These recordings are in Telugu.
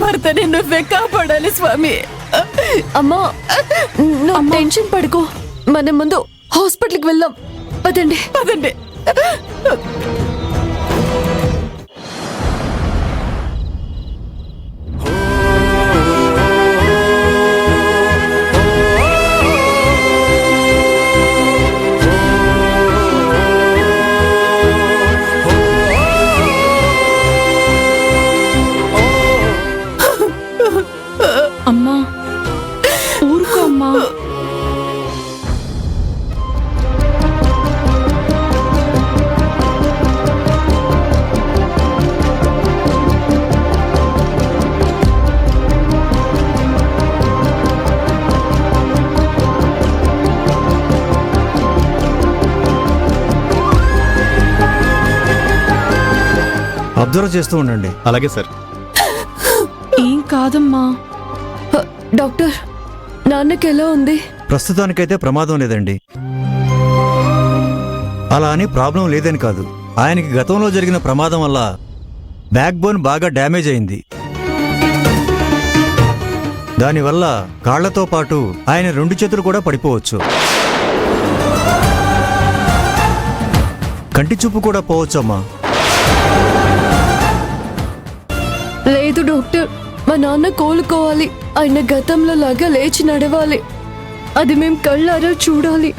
భర్తని నువ్వే కాపాడాలి స్వామి. అమ్మా నువ్వు టెన్షన్ పడుకో, మనం ముందు హాస్పిటల్కి వెళ్దాం. పదండి పదండి. అమ్మా ఊరుకో అమ్మా. అబ్జర్వ్ చేస్తూ ఉండండి. అలాగే సార్. ఏం కాదమ్మా. డాక్టర్, నాన్నకి ఎలా ఉంది? ప్రస్తుతానికైతే ప్రమాదం లేదండి. అలా అని ప్రాబ్లం లేదని కాదు, ఆయనకి గతంలో జరిగిన ప్రమాదం వల్ల బ్యాక్ బోన్ బాగా డ్యామేజ్ అయింది. దానివల్ల కాళ్లతో పాటు ఆయన 2 చేతులు కూడా పడిపోవచ్చు. కంటి చూపు కూడా పోవచ్చమ్మా. లేదు డాక్టర్, మా నాన్న కోలుకోవాలి. ఆయన గతంలో లాగా లేచి నడవాలి. అది మేం కళ్ళారా చూడాలి.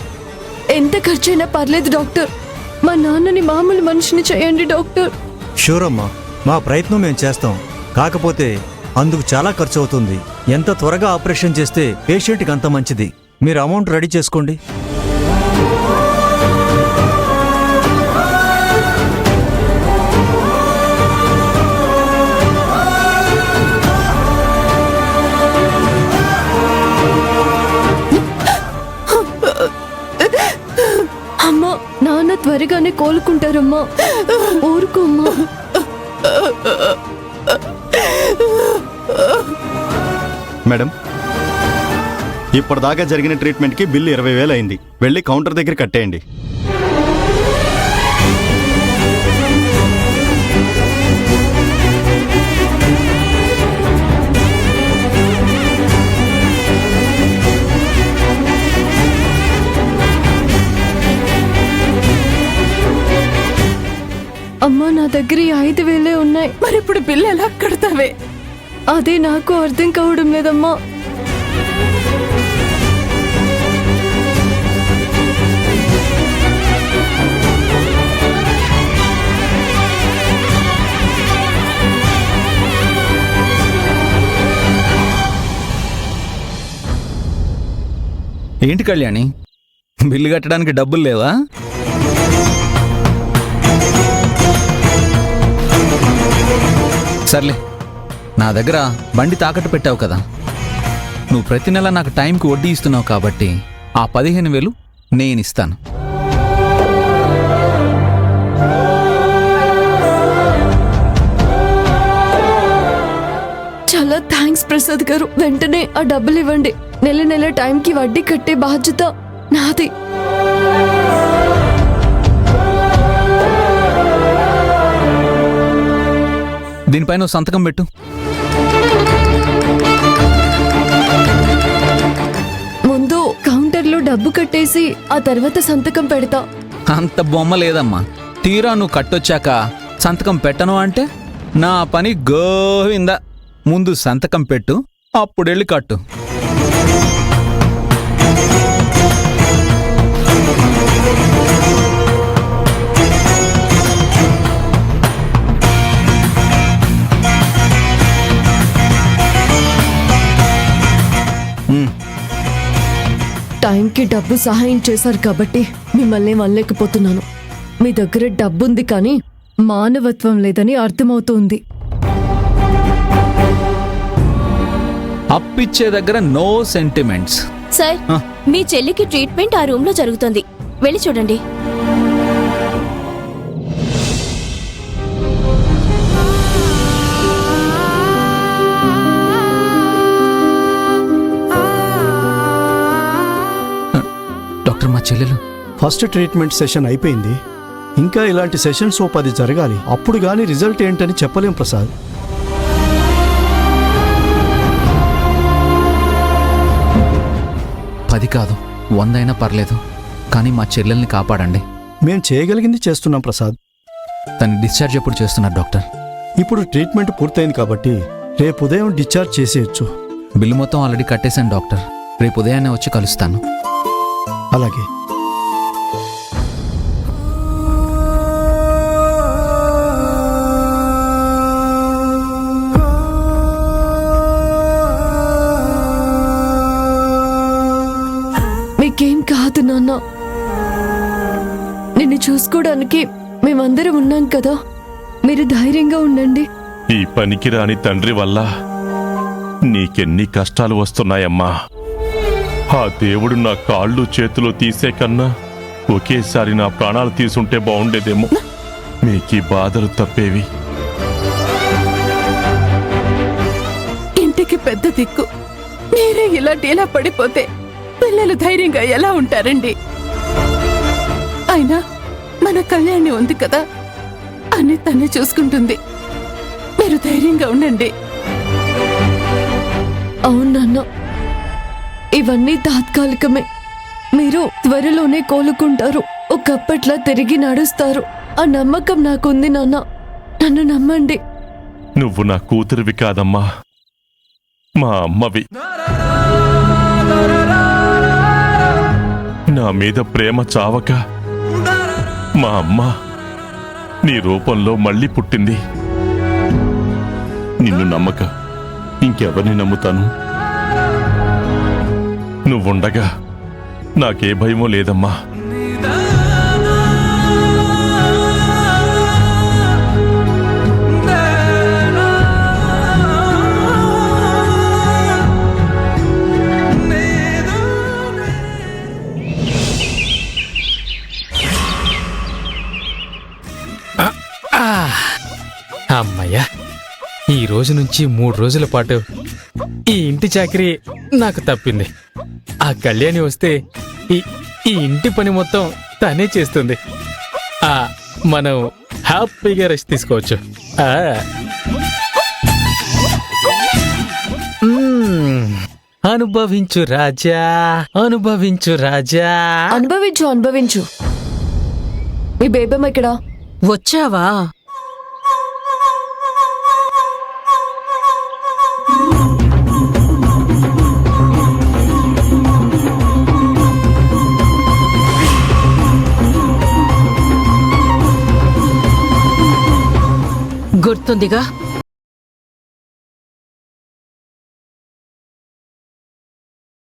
ఎంత ఖర్చైనా పర్లేదు డాక్టర్. మా నాన్నని మామూలు మనిషిని చేయండి డాక్టర్. షూర్ అమ్మా, మా ప్రయత్నం మేము చేస్తాం. కాకపోతే అందుకు చాలా ఖర్చు అవుతుంది. ఎంత త్వరగా ఆపరేషన్ చేస్తే పేషెంట్కి అంత మంచిది. మీరు అమౌంట్ రెడీ చేసుకోండి. అమ్మా, నాన్న త్వరగానే కోలుకుంటారమ్మా. ఊరుకోమ్మా. మేడం, ఇప్పటిదాకా జరిగిన ట్రీట్మెంట్కి బిల్లు 20,000 అయింది. వెళ్ళి కౌంటర్ దగ్గర కట్టేయండి. అమ్మా, నా దగ్గర 5,000 ఉన్నాయి. మరి ఇప్పుడు బిల్లు ఎలా కడతావే? అదే నాకు అర్థం కావడం లేదమ్మా. ఏంటి కళ్యాణి, బిల్లు కట్టడానికి డబ్బులు లేవా? సర్లే, నా దగ్గర బండి తాకట్టు పెట్టావు కదా, నువ్వు ప్రతి నెల నాకు టైంకి వడ్డీ ఇస్తున్నావు కాబట్టి ఆ 15,000 నేనిస్తాను. చాలా థ్యాంక్స్ ప్రసాద్ గారు. వెంటనే ఆ డబ్బులు ఇవ్వండి. నెల నెల టైంకి వడ్డీ కట్టే బాధ్యత నాది. దీనిపైన సంతకం పెట్టు. ముందు కౌంటర్లో డబ్బు కట్టేసి ఆ తర్వాత సంతకం పెడతా. అంత బొమ్మ లేదమ్మా. తీరా నువ్వు కట్టొచ్చాక సంతకం పెట్టను అంటే నా పని గోవిందా. ముందు సంతకం పెట్టు, అప్పుడెళ్ళి కట్టు. టైంకి డబ్బు సహాయం చేశారు కాబట్టి మిమ్మల్ని వనలేకపోతున్నాను. మీ దగ్గర డబ్బుంది కానీ మానవత్వం లేదని అర్థమవుతుంది. అప్పిచ్చే దగ్గర నో సెంటిమెంట్స్. సార్, మీ చెల్లికి ట్రీట్మెంట్ ఆ రూమ్ లో జరుగుతుంది, వెళ్ళి చూడండి. డాక్టర్, మా చెల్లెలు ఫస్ట్ ట్రీట్మెంట్ సెషన్ అయిపోయింది. ఇంకా ఇలాంటి సెషన్స్ 10 జరగాలి. అప్పుడు గానీ రిజల్ట్ ఏంటని చెప్పలేం ప్రసాద్. 10 కాదు 100 అయినా పర్లేదు, కానీ మా చెల్లెల్ని కాపాడండి. మేం చేయగలిగింది చేస్తున్నాం ప్రసాద్. తను డిశ్చార్జ్ ఎప్పుడు చేస్తున్నారు డాక్టర్? ఇప్పుడు ట్రీట్మెంట్ పూర్తయింది కాబట్టి రేపు ఉదయం డిశ్చార్జ్ చేసేయచ్చు. బిల్లు మొత్తం ఆల్రెడీ కట్టేశాను డాక్టర్. రేపు ఉదయాన్నే వచ్చి కలుస్తాను. అలాగే. మీకేం కాదు నాన్న. నిన్ను చూసుకోవడానికి మేమందరం ఉన్నాం కదా, మీరు ధైర్యంగా ఉండండి. ఈ పనికిరాని తండ్రి వల్ల నీకెన్ని కష్టాలు వస్తున్నాయమ్మా. ఆ దేవుడు నా కాళ్ళు చేతులు తీసే కన్నా ఒకేసారి నా ప్రాణాలు తీసుంటే బాగుండేదేమో. మీకీ బాధలు తప్పేవి. ఇంటికి పెద్ద దిక్కు మీరే ఇలా డీలా పడిపోతే పిల్లలు ధైర్యంగా ఎలా ఉంటారండి? అయినా మన కళ్యాణి ఉంది కదా, అన్ని తనే చూసుకుంటుంది. మీరు ధైర్యంగా ఉండండి. అవును నాన్న, ఇవన్నీ తాత్కాలికమే. మీరు త్వరలోనే కోలుకుంటారు, ఒకప్పట్లా తిరిగి నడుస్తారు. ఆ నమ్మకం నాకుంది నాన్న, నన్ను నమ్మండి. నువ్వు నా కూతురివి కాదమ్మా, మా అమ్మవి. నా మీద ప్రేమ చావక మా అమ్మ నీ రూపంలో మళ్ళీ పుట్టింది. నిన్ను నమ్మక ఇంకెవరిని నమ్ముతాను? నువ్వుండగా నాకే భయమో లేదమ్మా. అమ్మయ్యా, ఈ రోజు నుంచి 3 రోజుల పాటు ఈ ఇంటి చాకరీ నాకు తప్పింది. ఆ కళ్యాణి వస్తే ఈ ఇంటి పని మొత్తం తనే చేస్తుంది. మనం హ్యాపీగా రెస్ట్ తీసుకోవచ్చు. అనుభవించు రాజా, అనుభవించు రాజా. అనుభవించు అనుభవించు. మీ బేబమ్మ ఇక్కడ. వచ్చావా? గుర్తుందిగా